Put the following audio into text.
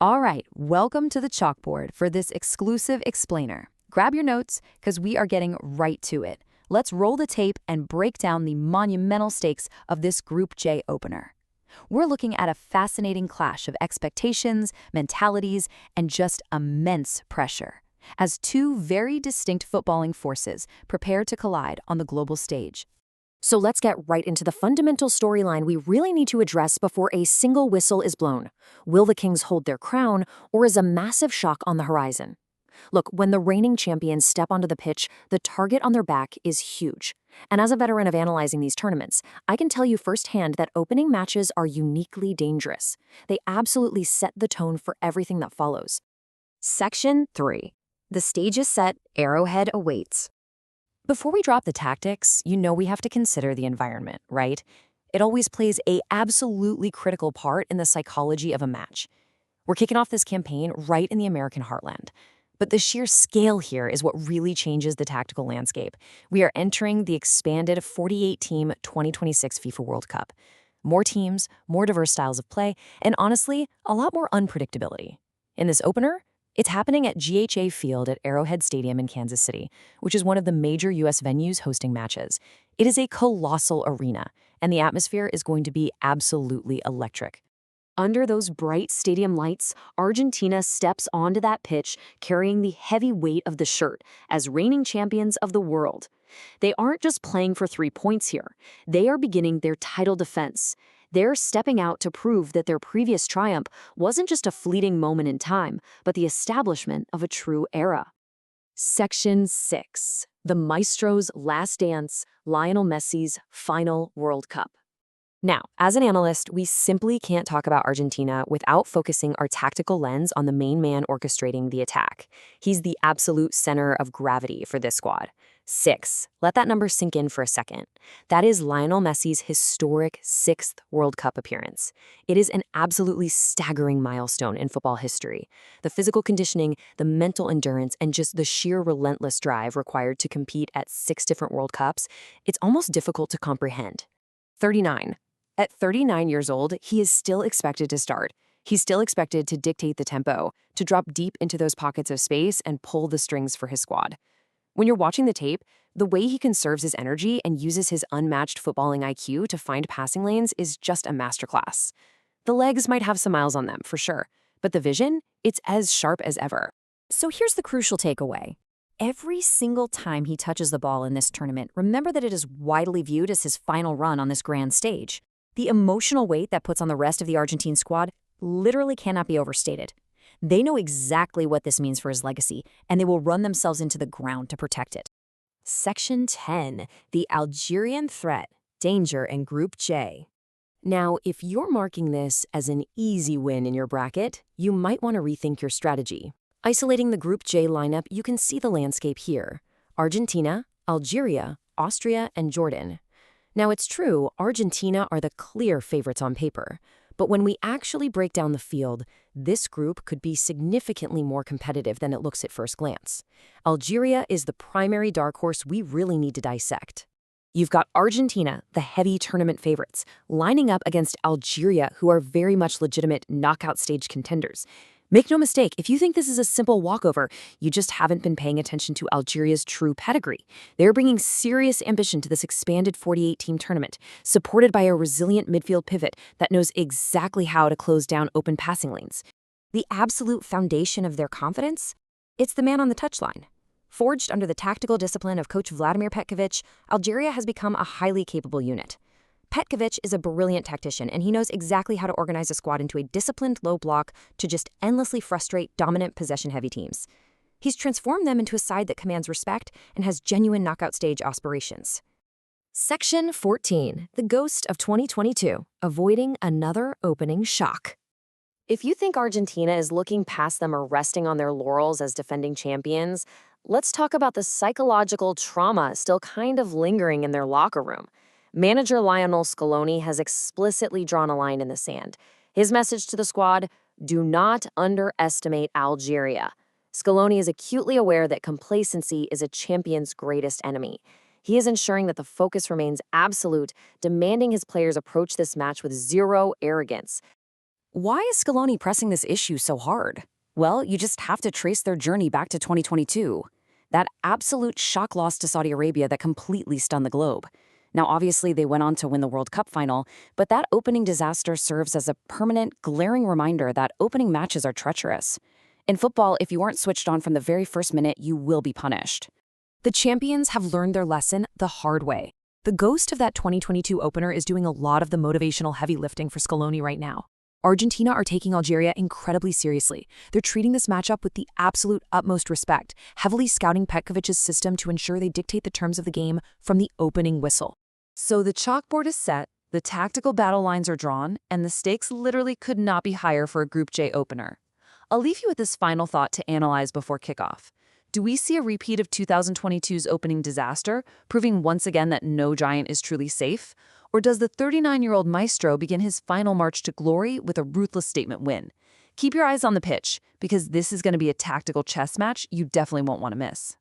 All right, welcome to the chalkboard for this exclusive explainer. Grab your notes, because we are getting right to it. Let's roll the tape and break down the monumental stakes of this Group J opener. We're looking at a fascinating clash of expectations, mentalities, and just immense pressure, as two very distinct footballing forces prepare to collide on the global stage. So let's get right into the fundamental storyline we really need to address before a single whistle is blown. Will the Kings hold their crown, or is a massive shock on the horizon? Look, when the reigning champions step onto the pitch, the target on their back is huge. And as a veteran of analyzing these tournaments, I can tell you firsthand that opening matches are uniquely dangerous. They absolutely set the tone for everything that follows. Section 3. The stage is set, Arrowhead awaits. Before we drop the tactics, we have to consider the environment, right? It always plays a absolutely critical part in the psychology of a match. We're kicking off this campaign right in the American heartland. But the sheer scale here is what really changes the tactical landscape. We are entering the expanded 48-team 2026 FIFA World Cup. More teams, more diverse styles of play, and honestly, a lot more unpredictability. In this opener, it's happening at GHA Field at Arrowhead Stadium in Kansas City, which is one of the major U.S. venues hosting matches. It is a colossal arena, and the atmosphere is going to be absolutely electric. Under those bright stadium lights, Argentina steps onto that pitch carrying the heavy weight of the shirt as reigning champions of the world. They aren't just playing for 3 points here. They are beginning their title defense. They're stepping out to prove that their previous triumph wasn't just a fleeting moment in time, but the establishment of a true era. Section 6. The Maestro's Last Dance, Lionel Messi's Final World Cup. Now, as an analyst, we simply can't talk about Argentina without focusing our tactical lens on the main man orchestrating the attack. He's the absolute center of gravity for this squad. 6. Let that number sink in for a second. That is Lionel Messi's historic 6th World Cup appearance. It is an absolutely staggering milestone in football history. The physical conditioning, the mental endurance, and just the sheer relentless drive required to compete at 6 different World Cups, it's almost difficult to comprehend. 39. At 39 years old, he is still expected to start. He's still expected to dictate the tempo, to drop deep into those pockets of space and pull the strings for his squad. When you're watching the tape, the way he conserves his energy and uses his unmatched footballing IQ to find passing lanes is just a masterclass. The legs might have some miles on them, for sure, but the vision, it's as sharp as ever. So here's the crucial takeaway. Every single time he touches the ball in this tournament, remember that it is widely viewed as his final run on this grand stage. The emotional weight that puts on the rest of the Argentine squad literally cannot be overstated. They know exactly what this means for his legacy, and they will run themselves into the ground to protect it. Section 10. The Algerian Threat, Danger in Group J. Now, if you're marking this as an easy win in your bracket, you might want to rethink your strategy. Isolating the Group J lineup, you can see the landscape here. Argentina, Algeria, Austria, and Jordan. Now, it's true, Argentina are the clear favorites on paper. But when we actually break down the field, this group could be significantly more competitive than it looks at first glance. Algeria is the primary dark horse we really need to dissect. You've got Argentina, the heavy tournament favorites, lining up against Algeria, who are very much legitimate knockout stage contenders. Make no mistake, if you think this is a simple walkover, you just haven't been paying attention to Algeria's true pedigree. They're bringing serious ambition to this expanded 48-team tournament, supported by a resilient midfield pivot that knows exactly how to close down open passing lanes. The absolute foundation of their confidence? It's the man on the touchline. Forged under the tactical discipline of coach Vladimir Petkovic, Algeria has become a highly capable unit. Petkovic is a brilliant tactician, and he knows exactly how to organize a squad into a disciplined low block to just endlessly frustrate dominant possession-heavy teams. He's transformed them into a side that commands respect and has genuine knockout stage aspirations. Section 14. The Ghost of 2022. Avoiding another opening shock. If you think Argentina is looking past them or resting on their laurels as defending champions, let's talk about the psychological trauma still kind of lingering in their locker room. Manager Lionel Scaloni has explicitly drawn a line in the sand. His message to the squad: do not underestimate Algeria. Scaloni is acutely aware that complacency is a champion's greatest enemy. He is ensuring that the focus remains absolute, demanding his players approach this match with zero arrogance. Why is Scaloni pressing this issue so hard? Well, you just have to trace their journey back to 2022. That absolute shock loss to Saudi Arabia that completely stunned the globe. Now, obviously, they went on to win the World Cup final, but that opening disaster serves as a permanent, glaring reminder that opening matches are treacherous. In football, if you aren't switched on from the very first minute, you will be punished. The champions have learned their lesson the hard way. The ghost of that 2022 opener is doing a lot of the motivational heavy lifting for Scaloni right now. Argentina are taking Algeria incredibly seriously. They're treating this matchup with the absolute utmost respect, heavily scouting Petkovic's system to ensure they dictate the terms of the game from the opening whistle. So the chalkboard is set, the tactical battle lines are drawn, and the stakes literally could not be higher for a Group J opener. I'll leave you with this final thought to analyze before kickoff. Do we see a repeat of 2022's opening disaster, proving once again that no giant is truly safe? Or does the 39-year-old maestro begin his final march to glory with a ruthless statement win? Keep your eyes on the pitch, because this is going to be a tactical chess match you definitely won't want to miss.